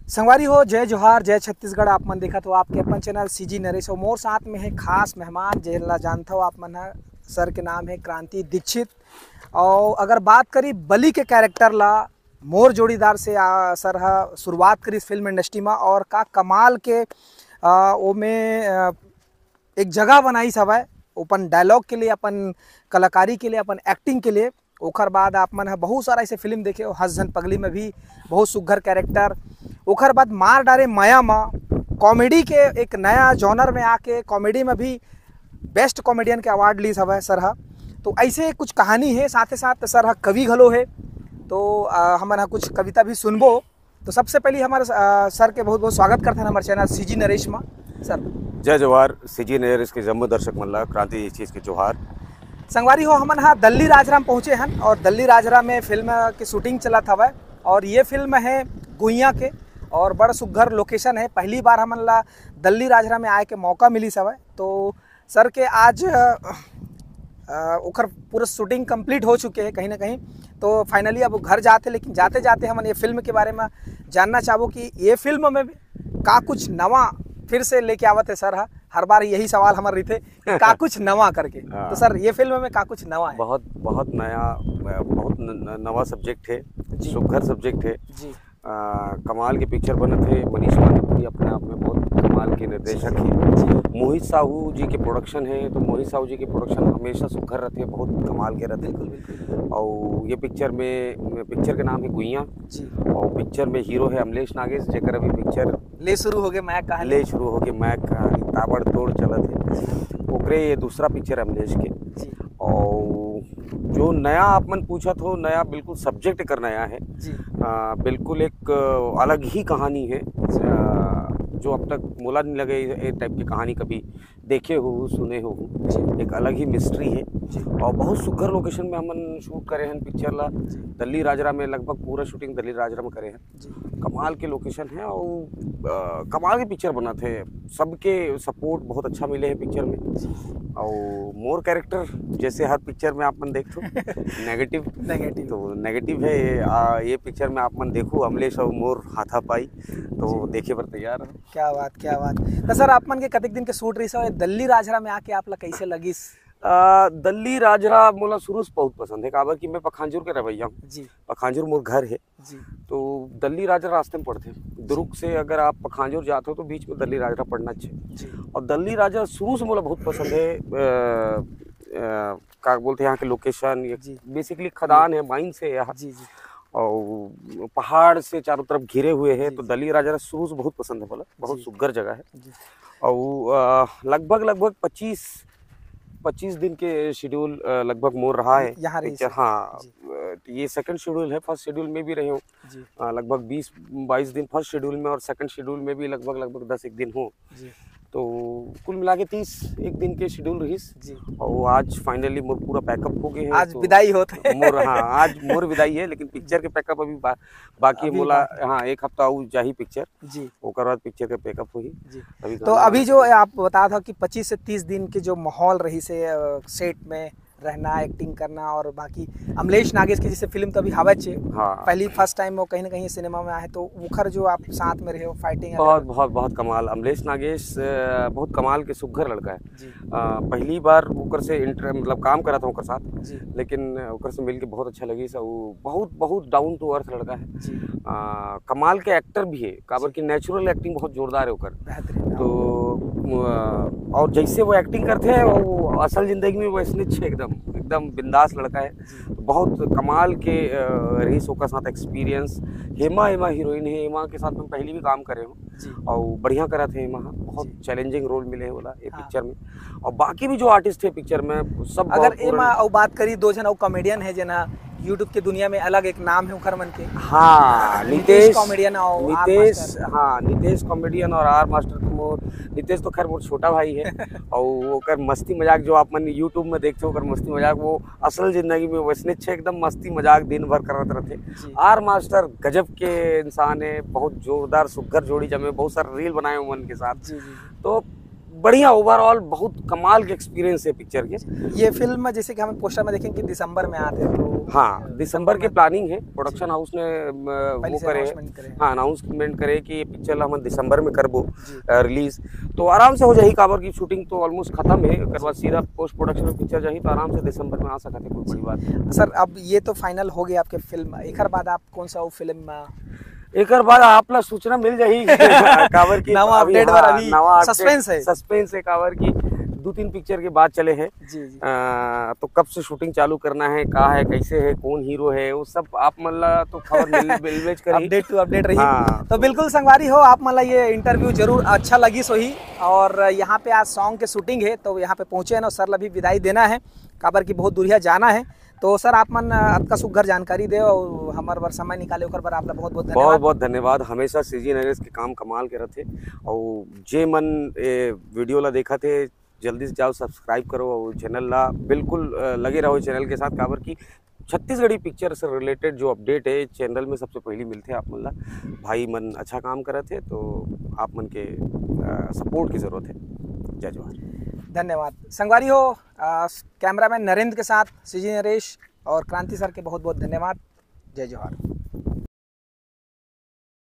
संगवारी हो, जय जोहार, जय छत्तीसगढ़। आप मन देखा तो आपके अपन चैनल सीजी नरेश और मोर साथ में है खास मेहमान जेला जानता हो आप मन है। सर के नाम है क्रांति दीक्षित। और अगर बात करी बली के कैरेक्टर ला मोर जोड़ीदार से सर हा शुरुआत करी फिल्म इंडस्ट्री में और का कमाल के वो में एक जगह बनाई सब है अपन डायलॉग के लिए, अपन कलाकारी के लिए, अपन एक्टिंग के लिए। ओखर बाद आप मन है बहुत सारा ऐसे फिल्म देखे हो, हंस झन पगली में भी बहुत सुघर कैरेक्टर। ओखर बाद मार डारे माया माँ कॉमेडी के एक नया जॉनर में आके कॉमेडी में भी बेस्ट कॉमेडियन के अवार्ड ली सब है सर हा। तो ऐसे कुछ कहानी है, साथ ही साथ सर हा कवि घलो है। तो हमारा कुछ कविता भी सुनबो। तो सबसे पहले हमारे सर के बहुत बहुत स्वागत करते हैं हमारे चैनल सीजी नरेश में। सर जय जोहार। सीजी नरेश के जम्मू दर्शक मल्ला क्रांति इस चीज़ के जोहार। संगवारी हो, हमन हाँ दल्ली राजराम पहुँचे हैं और दल्ली राजराम में फिल्म की शूटिंग चला था वह। और ये फिल्म है गुइया के और बड़ा सुघर लोकेशन है। पहली बार हमन ला दल्ली राजराम में आए के मौका मिली सब है। तो सर के आज ओखर पूरा शूटिंग कंप्लीट हो चुके हैं कहीं ना कहीं। तो फाइनली अब घर जाते, लेकिन जाते जाते हमन ये फिल्म के बारे में जानना चाहबो कि ये फिल्म में का कुछ नवा फिर से लेके आवत है सर हा। हर बार यही सवाल हमारे थे कि का कुछ नवा करके। तो सर ये फिल्म में का कुछ नवा है? बहुत नया, बहुत नवा सब्जेक्ट है, सुघर सब्जेक्ट है जी। कमाल के पिक्चर बने थे। मनीष पांडेपुरी अपने आप में बहुत कमाल के निर्देशक हैं। मोहित साहू जी के प्रोडक्शन है, तो मोहित साहू जी के प्रोडक्शन हमेशा सुघर रहते हैं, बहुत कमाल के रहते हैं। और ये पिक्चर के नाम है गुइया जी। और पिक्चर में हीरो है अमलेश नागेश, जेकर अभी पिक्चर ले शुरू हो गए मैं कहानी ताबड़तोड़ चलत है। ओकरे ये दूसरा पिक्चर अमलेश के जी। और जो नया आपमन पूछा तो नया बिल्कुल सब्जेक्ट कर नया है जी। बिल्कुल एक अलग ही कहानी है जो अब तक मोला नहीं लगे ये टाइप की कहानी कभी देखे हो सुने हो। एक अलग ही मिस्ट्री है और बहुत सुघर लोकेशन में हमन शूट करे हैं पिक्चर ला। दल्ली राजरा में लगभग पूरा शूटिंग दल्ली राजरा में करे हैं। कमाल के लोकेशन है और कमाल के पिक्चर बना थे। सबके सपोर्ट बहुत अच्छा मिले हैं पिक्चर में। और मोर कैरेक्टर जैसे हर पिक्चर में आप मन देखो नेगेटिव तो नेगेटिव है ये पिक्चर में आप मन देखो अमलेश और मोर हाथापाई तो देखे पर तैयार है। क्या बात। तो सर आप मन के कतिक दिन के शूट रही सो दल्ली राजरा में आके आप ला कैसे लगी? दल्ली राजरा मोला शुरू से बहुत पसंद है, काबर कि मैं पखांजूर के रवैया जी। पखांजूर मोर घर है जी। तो दल्ली राजरा रास्ते में पड़ते हैं। दुर्ग से अगर आप पखांजूर जाते हो तो बीच में दल्ली राजरा पड़ना चाहिए। और दल्ली राजरा शुरू से मोला बहुत पसंद है। क्या बोलते हैं यहाँ के लोकेशन, बेसिकली खदान है, माइन से यहाँ जी। और पहाड़ से चारों तरफ घिरे हुए हैं। तो दल्ली राजरा शुरू से बहुत पसंद है, बोला बहुत सुघर जगह है। और लगभग 25 दिन के शेड्यूल लगभग मोर रहा है यहाँ पिक्चर। हाँ ये सेकंड शेड्यूल है, फर्स्ट शेड्यूल में भी रहे हो लगभग 20-22 दिन फर्स्ट शेड्यूल में और सेकंड शेड्यूल में भी लगभग 10 दिन हो। तो कुल मिला के 31 दिन के शेड्यूल रही जी। और आज फाइनली मोर पूरा पैकअप हो गए हैं। आज विदाई होते हैं मोर। हाँ आज मोर विदाई है, लेकिन पिक्चर के पैकअप अभी बाकी मोला हाँ एक हफ्ता आऊ जाही पिक्चर जी। ओकर बाद पिक्चर के पैकअप हुई जी। तो अभी जो आप बता था कि 25 से 30 दिन के जो माहौल रही से सेट में रहना, एक्टिंग करना और बाकी अमलेश नागेश की जैसे फिल्म तो अभी हवा चे पहली फर्स्ट टाइम वो कहीं ना कहीं सिनेमा में आए, तो उखर जो आप साथ में रहे हो फाइटिंग बहुत कमाल। अमलेश नागेश बहुत कमाल के सुघर लड़का है। पहली बार उकर से मतलब काम करा था उकर साथ, लेकिन उकर से मिल के बहुत अच्छा लगी। वो बहुत डाउन टू अर्थ लड़का है। कमाल के एक्टर भी है, काबर की नेचुरल एक्टिंग बहुत जोरदार है उकर। तो और जैसे वो एक्टिंग करते हैं वो असल जिंदगी में वैसने एकदम बिंदास लड़का है। बहुत कमाल के रही ओकर साथ एक्सपीरियंस। हेमा हीरोइन है, हेमा के साथ मैं पहले भी काम करे हूँ और बढ़िया करा थे। हेमा बहुत चैलेंजिंग रोल मिले हैं बोला ये पिक्चर में। और बाकी भी जो आर्टिस्ट है पिक्चर में सब, अगर हेमा और बात करी दो जन और कॉमेडियन है जना यूट्यूब के दुनिया में अलग एक नाम है उखर मन के। हाँ नितेश कॉमेडियन और नितेश कॉमेडियन और आर मास्टर। नितेश तो खैर बहुत छोटा भाई है और वो कर मस्ती मजाक जो आप मन यूट्यूब में देखते हो कर मस्ती मजाक वो असल जिंदगी में वैसने एकदम मस्ती मजाक दिन भर करते रहते। आर मास्टर गजब के इंसान है, बहुत जोरदार सुघर जोड़ी जमे, बहुत सारे रील बनाए उमन के साथ। तो बढ़िया ओवरऑल बहुत कमाल के एक्सपीरियंस है पिक्चर के। ये फिल्म जैसे कि हम पोस्टर में देखें कि दिसंबर में आते हैं, तो हाँ दिसंबर की प्लानिंग है, प्रोडक्शन हाउस ने पहले वो से करे, announcement करे। हाँ अनाउंसमेंट करे कि ये पिक्चर हम दिसंबर में करबो रिलीज, तो आराम से हो जाही। काबर की शूटिंग तो ऑलमोस्ट खत्म है, एक बाद सीधा पोस्ट प्रोडक्शन में पिक्चर जाही, तो आराम से दिसंबर में आ सकते हैं, कोई बड़ी बात नहीं। सर अब ये तो फाइनल हो गया आपके फिल्म, एक बाद आप कौन सा वो फिल्म एक बाद आपला सूचना मिल जाही काबर की नवा अभी, अपडेट हाँ, पर अभी नवा सस्पेंस है। सस्पेंस है काबर की 2-3 पिक्चर के बाद चले हैं। जी जी। तो कब से शूटिंग चालू करना है, कहाँ है, कैसे है, कौन हीरो है, वो सब आप मतलब तो खबर मिल करी, अपडेट टू अपडेट रही। हाँ, तो बिल्कुल संगवारी हो आप मतलब ये इंटरव्यू जरूर अच्छा लगी सोही। और यहाँ पे आज सॉन्ग के शूटिंग है, तो यहाँ पे पहुँचे हैं ना सर, अभी विदाई देना है, काबर की बहुत दूरिया जाना है। तो सर आप मन आपका सुघर जानकारी दे और हमारे बार समय निकाले ओकर पर आपका बहुत बहुत धन्यवाद। बहुत बहुत धन्यवाद। हमेशा सीजी नरेश के काम कमाल के रहते, और जे मन वीडियो ला देखा थे जल्दी से जाओ सब्सक्राइब करो, और चैनल ला बिल्कुल लगे रहो चैनल के साथ, काबर की छत्तीसगढ़ी पिक्चर से रिलेटेड जो अपडेट है चैनल में सबसे पहले मिलते हैं आप मन ला। भाई मन अच्छा काम करे थे, तो आप मन के सपोर्ट की ज़रूरत है। जय जवाहर। धन्यवाद संगवारी हो। कैमरामैन नरेंद्र के साथ सीजी नरेश और क्रांति सर के बहुत बहुत धन्यवाद। जय जवाहर।